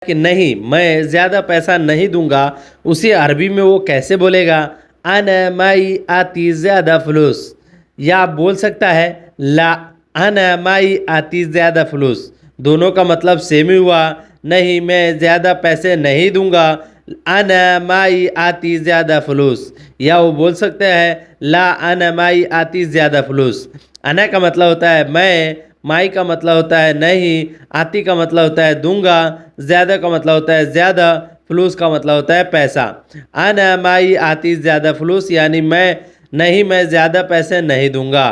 कि नहीं मैं ज़्यादा पैसा नहीं दूंगा, उसे अरबी में वो कैसे बोलेगा? अना माई आती ज़्यादा फलूस। या आप बोल सकता है ला अना माई आती ज़्यादा फलूस। दोनों का मतलब सेम ही हुआ। नहीं मैं ज़्यादा पैसे नहीं दूंगा, अना माई आती ज़्यादा फलूस। या वो बोल सकते हैं ला अना माई आती ज़्यादा फलूस। अना का मतलब होता है मैं, माई का मतलब होता है नहीं, आती का मतलब होता है दूंगा, ज़्यादा का मतलब होता है ज़्यादा, फलूस का मतलब होता है पैसा। अना माई आती ज़्यादा फलूस यानी मैं ज़्यादा पैसे नहीं दूंगा।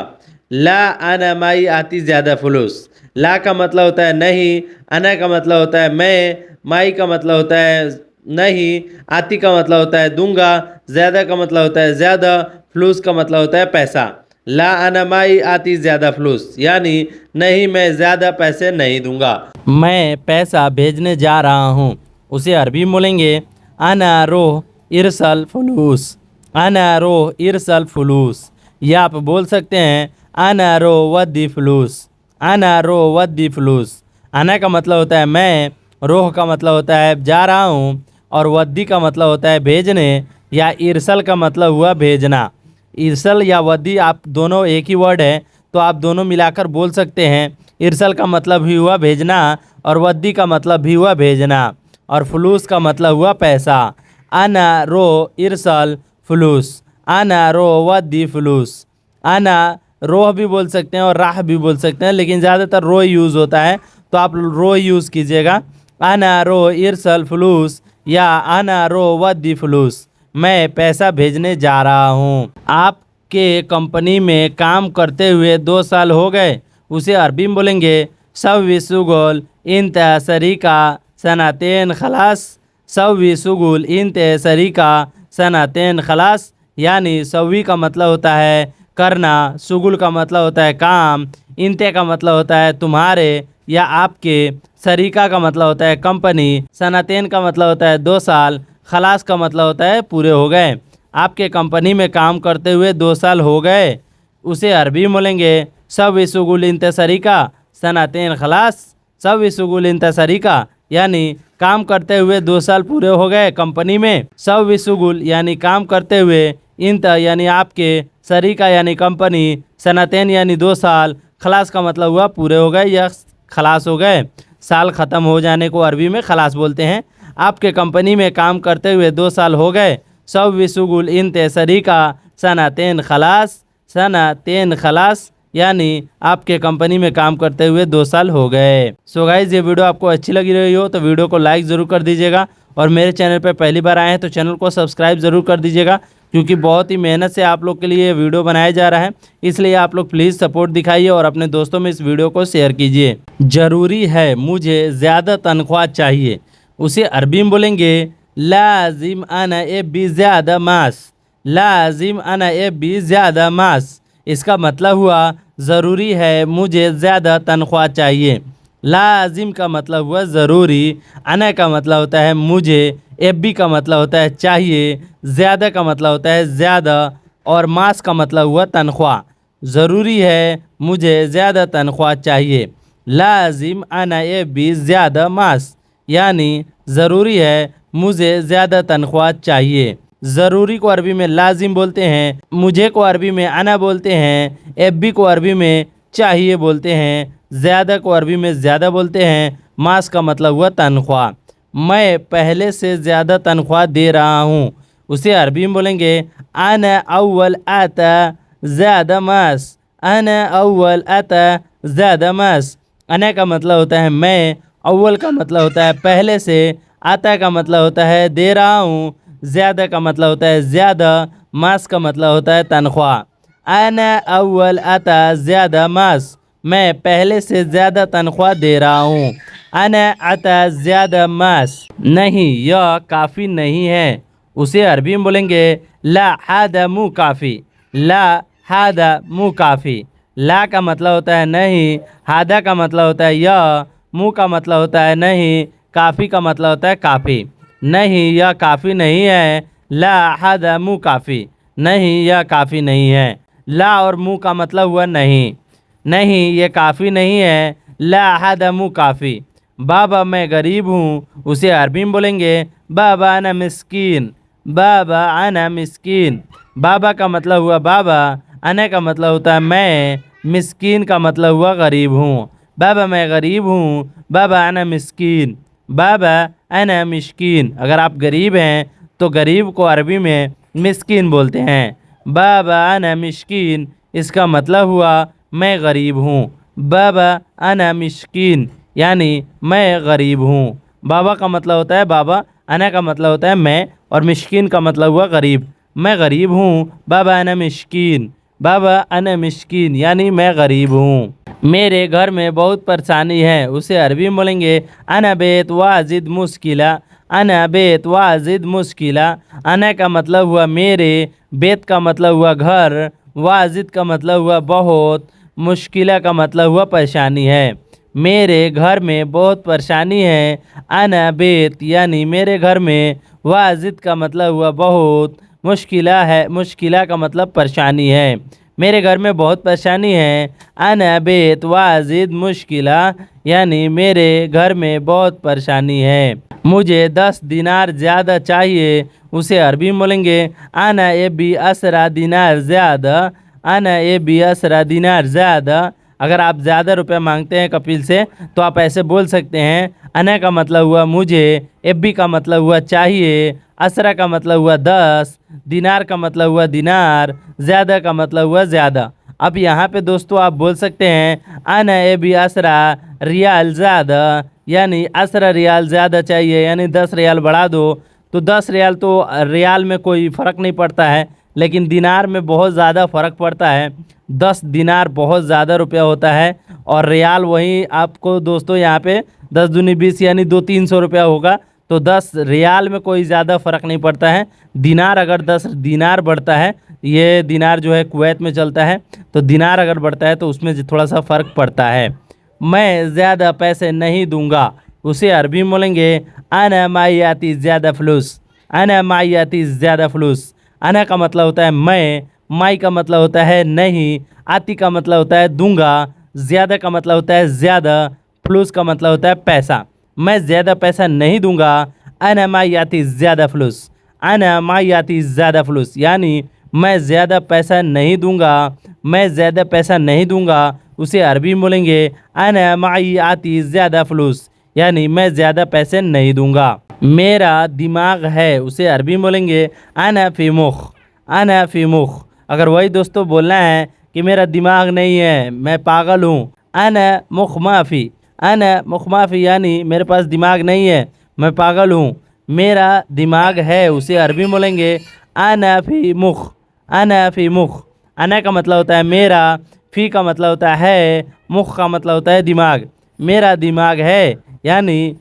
ला अना माई आती ज़्यादा फलूस। ला का मतलब होता है नहीं, अना का मतलब होता है मैं, माई का मतलब होता है नहीं, आती का मतलब होता है दूंगा, ज़्यादा का मतलब होता है ज़्यादा, फलूस का मतलब होता है पैसा। ला अना माई आती ज़्यादा फलूस यानी नहीं मैं ज़्यादा पैसे नहीं दूंगा। मैं पैसा भेजने जा रहा हूँ, उसे अरबी में बोलेंगे अना रोह इरसल फलूस। अना रोह इरसल फलूस। या आप बोल सकते हैं अना रो वद्दी फलूस। अना रो वद्दी फलूस। अना का मतलब होता है मैं, रोह का मतलब होता है जा रहा हूँ, और वद्दी का मतलब होता है भेजने, या इरसल का मतलब हुआ भेजना। इरसल या वद्दी आप दोनों एक ही वर्ड है, तो आप दोनों मिलाकर बोल सकते हैं। इरसल का मतलब भी हुआ भेजना, और वद्दी का मतलब भी हुआ भेजना, और फलूस का मतलब हुआ पैसा। अना रो इरसल फलूस। अना रो वद्दी फलूस। अना रोह भी बोल सकते हैं और राह भी बोल सकते हैं, लेकिन ज़्यादातर रो यूज़ होता है, तो आप रो यूज़ कीजिएगा। अना रो इरसल फलूस या अना रो वद्दी फलूस। मैं पैसा भेजने जा रहा हूँ। आपके कंपनी में काम करते हुए 2 साल हो गए, उसे अरबी में बोलेंगे सव्वी शुगुल इंत शरीका सनातेन खलास। सव्वी शुगुल इंत शरीका सनातेन खलास यानी सव्वी का मतलब होता है करना, शुगुल का मतलब होता है काम, इंते का मतलब होता है तुम्हारे या आपके, शरीका का मतलब होता है कंपनी, सनातेन का मतलब होता है 2 साल, खलास का मतलब होता है पूरे हो गए। आपके कंपनी में काम करते हुए 2 साल हो गए, उसे अरबी में बोलेंगे सब शुगुल इंत शरीका सनातेन खलास। सब शुगुल इंत शरीका यानी काम करते हुए 2 साल पूरे हो गए कंपनी में। सब शुगुल यानी काम करते हुए, इंत यानी आपके, शरीका यानी कंपनी, सनातेन यानी 2 साल, खलास का मतलब हुआ पूरे हो गए या खलास हो गए। साल ख़त्म हो जाने को अरबी में खलास बोलते हैं। आपके कंपनी में काम करते हुए 2 साल हो गए। सब विशुगुल इंत शरीका सनातेन खलास। सनातेन खलास यानी आपके कंपनी में काम करते हुए 2 साल हो गए। सो गाइस, ये वीडियो आपको अच्छी लगी रही हो तो वीडियो को लाइक ज़रूर कर दीजिएगा, और मेरे चैनल पर पहली बार आए हैं तो चैनल को सब्सक्राइब ज़रूर कर दीजिएगा, क्योंकि बहुत ही मेहनत से आप लोग के लिए वीडियो बनाया जा रहा है। इसलिए आप लोग प्लीज़ सपोर्ट दिखाइए और अपने दोस्तों में इस वीडियो को शेयर कीजिए। ज़रूरी है मुझे ज़्यादा तनख्वाह चाहिए, उसे अरबी में बोलेंगे लाजिम अना ए बी ज़्यादा मास। लाजिम अना ए बी ज़्यादा मास। इसका मतलब हुआ ज़रूरी है मुझे ज़्यादा तनख्वाह चाहिए। लाजिम का मतलब हुआ ज़रूरी, अना का मतलब होता है मुझे, एबी का मतलब होता है चाहिए, ज़्यादा का मतलब होता है ज़्यादा, और मास का मतलब हुआ तनख्वाह। ज़रूरी है मुझे ज़्यादा तनख्वाह चाहिए। लाजिम अना एबी ज़्यादा मास यानी ज़रूरी है मुझे ज़्यादा तनख्वाह चाहिए। ज़रूरी को अरबी में लाजिम बोलते हैं, मुझे को अरबी में अना बोलते हैं, एबी को अरबी में चाहिए बोलते हैं, ज़्यादा को अरबी में ज़्यादा बोलते हैं, मास का मतलब हुआ तनख्वाह। मैं पहले से ज़्यादा तनख्वाह दे रहा हूँ, उसे अरबी में बोलेंगे अना अव्वल आता ज़्यादा मास। अना अव्वल आता ज़्यादा मास। अना का मतलब होता है मैं, अव्वल का मतलब होता है पहले से, आता का मतलब होता है दे रहा हूँ, ज़्यादा का मतलब होता है ज़्यादा, मास का मतलब होता है तनख्वाह। अना अव्वल आता ज़्यादा मास। मैं पहले से ज़्यादा तनख्वाह दे रहा हूँ। अना आता ज़्यादा मास। नहीं यह काफ़ी नहीं है, उसे अरबी में बोलेंगे ला हादा मु काफ़ी। ला हादा मु काफ़ी। ला का मतलब होता है नहीं, हादा का मतलब होता है यह, मु का मतलब होता है नहीं, काफ़ी का मतलब होता है काफ़ी। नहीं यह काफ़ी नहीं है। ला हादा मु काफ़ी। नहीं यह काफ़ी नहीं है। ला और मु का मतलब हुआ नहीं। नहीं ये काफ़ी नहीं है। ला हादा मु काफ़ी। बाबा मैं गरीब हूँ उसे अरबी में बोलेंगे बाबा अना मिस्कीन, बाबा अना मिस्कीन। बाबा का मतलब हुआ बाबा, अना का मतलब होता है मैं, मिस्कीन का मतलब हुआ गरीब हूँ। बाबा मैं गरीब हूँ, बाबा अना मिस्कीन, बाबा अना मिस्कीन। अगर आप गरीब हैं तो गरीब को अरबी में मिस्कीन बोलते हैं। बाबा अना मिस्कीन इसका मतलब हुआ मैं गरीब हूँ। बाबा अना मिस्कीन यानी मैं गरीब हूँ। बाबा का मतलब होता है बाबा, अना का मतलब होता है मैं, और मिस्कीन का मतलब हुआ गरीब। मैं गरीब हूँ, बाबा अना मिस्कीन, बाबा अना मिस्कीन यानी मैं गरीब हूँ। मेरे घर में बहुत परेशानी है उसे अरबी में बोलेंगे अना बेत वाजिद मुश्किला, अना बेत वाजिद मुश्किला। अना का मतलब हुआ मेरे, बेत का मतलब हुआ घर, वाजिद का मतलब हुआ बहुत, मुश्किला का मतलब हुआ परेशानी है। मेरे घर में बहुत परेशानी है, अना बेत यानी मेरे घर में, वाजिद का मतलब हुआ बहुत, मुश्किला है, मुश्किला का मतलब परेशानी है। मेरे घर में बहुत परेशानी है, अना बेत वाजिद मुश्किला यानी मेरे घर में बहुत परेशानी है। मुझे 10 दिनार ज़्यादा चाहिए उसे अरबी में बोलेंगे अना ए बी असरा दिनार ज़्यादा, अना ए बी असरा दिनार ज़्यादा। अगर आप ज़्यादा रुपया मांगते हैं कपिल से तो आप ऐसे बोल सकते हैं अना का मतलब हुआ मुझे, एबी का मतलब हुआ चाहिए, असरा का मतलब हुआ 10, दिनार का मतलब हुआ दिनार, ज़्यादा का मतलब हुआ ज़्यादा। अब यहाँ पे दोस्तों आप बोल सकते हैं अना ए बी असरा रियाल ज़्यादा, यानी असरा रियाल ज़्यादा चाहिए यानी 10 रियाल बढ़ा दो। तो 10 रियाल तो रियाल में कोई फ़र्क नहीं पड़ता है, लेकिन दिनार में बहुत ज़्यादा फ़र्क पड़ता है। 10 दिनार बहुत ज़्यादा रुपया होता है, और रियाल वही आपको दोस्तों यहाँ पे 10 दूनी 20 यानी 200-300 रुपया होगा। तो 10 रियाल में कोई ज़्यादा फ़र्क नहीं पड़ता है। दिनार अगर 10 दिनार बढ़ता है, ये दिनार जो है कुवैत में चलता है, तो दिनार अगर बढ़ता है तो उसमें थोड़ा सा फ़र्क पड़ता है। मैं ज़्यादा पैसे नहीं दूंगा उसे अरबी में बोलेंगे अना मायाती ज़्यादा फ्लूस, अना मायाती ज़्यादा फ्लूस। अना का मतलब होता है मैं, माई का मतलब होता है नहीं, आती का मतलब होता है दूंगा, ज़्यादा का मतलब होता है ज़्यादा, फ्लूस का मतलब होता है पैसा। मैं ज़्यादा पैसा नहीं दूंगा, अना मायाती ज़्यादा फ्लूस, अना मायाती ज़्यादा फ्लूस यानी मैं ज़्यादा पैसा नहीं दूंगा, मैं ज़्यादा पैसा नहीं दूंगा उसे अरबी में बोलेंगे अना माई आती ज़्यादा फ्लूस यानी मैं ज़्यादा पैसे नहीं दूंगा। मेरा दिमाग है उसे अरबी में बोलेंगे अना फी मुख, अना फी मुख। अगर वही दोस्तों बोलना है कि मेरा दिमाग नहीं है मैं पागल हूँ, अना मुख माफ़ी, अना मुख माफ़ी यानी मेरे पास दिमाग नहीं है मैं पागल हूँ। मेरा दिमाग है उसे अरबी में बोलेंगे अना फी मुख, अना फी मुख। अना का मतलब होता है मेरा, फ़ी का मतलब होता है, मुख का मतलब होता है दिमाग। मेरा दिमाग है यानी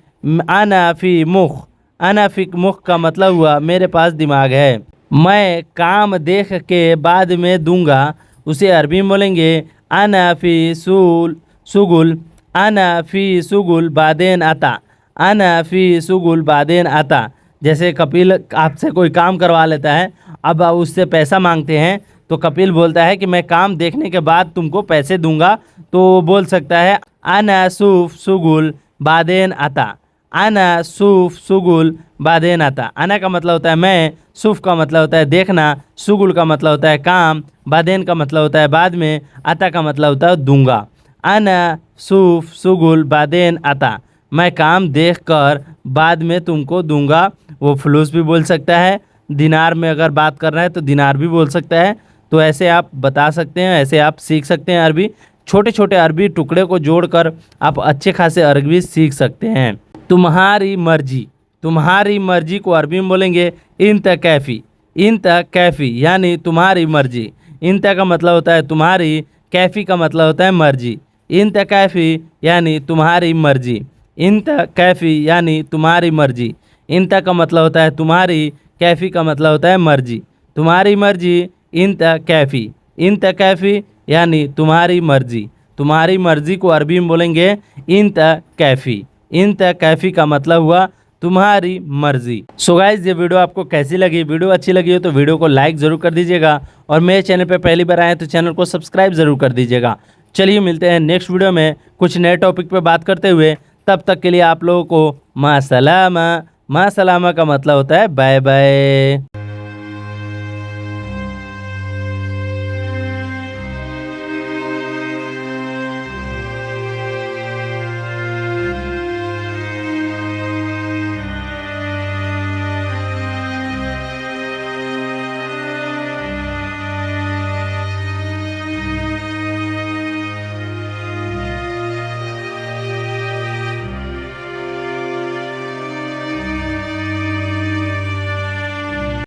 अना फ़ी मुख, अना फ़ी मुख का मतलब हुआ मेरे पास दिमाग है। मैं काम देख के बाद में दूंगा उसे अरबी में बोलेंगे अना फ़ी सूल सुगुल, अना फ़ी सुगुल बादेन आता, अना फ़ी सुगुल बादेन आता। जैसे कपिल आपसे कोई काम करवा लेता है, अब आप उससे पैसा मांगते हैं, तो कपिल बोलता है कि मैं काम देखने के बाद तुमको पैसे दूंगा, तो बोल सकता है अना सूफ सुगुल बादेन आता, अना सूफ सुगुल बादेन आता। अना का मतलब होता है मैं, सूफ का मतलब होता है देखना, सुगुल का मतलब होता है काम, बादेन का मतलब होता है बाद में, आता का मतलब होता है दूंगा। अना सूफ सुगुल बादेन आता, मैं काम देखकर बाद में तुमको दूंगा। वो फ्लूस भी बोल सकता है, दिनार में अगर बात कर रहा है तो दिनार भी बोल सकता है। तो ऐसे आप बता सकते हैं, ऐसे आप सीख सकते हैं अरबी। छोटे छोटे अरबी टुकड़े को जोड़कर आप अच्छे खासे अरबी सीख सकते हैं। तुम्हारी मर्जी, तुम्हारी मर्जी को अरबी में बोलेंगे इंत कैफ़ी, इंत कैफ़ी यानी तुम्हारी मर्जी। इंत का मतलब होता है तुम्हारी, कैफ़ी का मतलब होता है मर्जी। इंत कैफ़ी यानी तुम्हारी मर्जी, इंत कैफ़ी यानी तुम्हारी मर्जी। इंत का मतलब होता है तुम्हारी, कैफ़ी का मतलब होता है मर्जी। तुम्हारी मर्जी इंत कैफ़ी, इंत कैफ़ी यानी तुम्हारी मर्जी। तुम्हारी मर्जी को अरबी में बोलेंगे इंत कैफ़ी, इंत कैफ़ी का मतलब हुआ तुम्हारी मर्जी। सो गाइस ये वीडियो आपको कैसी लगी? वीडियो अच्छी लगी हो तो वीडियो को लाइक ज़रूर कर दीजिएगा, और मेरे चैनल पे पहली बार आए तो चैनल को सब्सक्राइब ज़रूर कर दीजिएगा। चलिए मिलते हैं नेक्स्ट वीडियो में कुछ नए टॉपिक पे बात करते हुए। तब तक के लिए आप लोगों को माँ सलामा। माँ सलामा का मतलब होता है बाय बाय।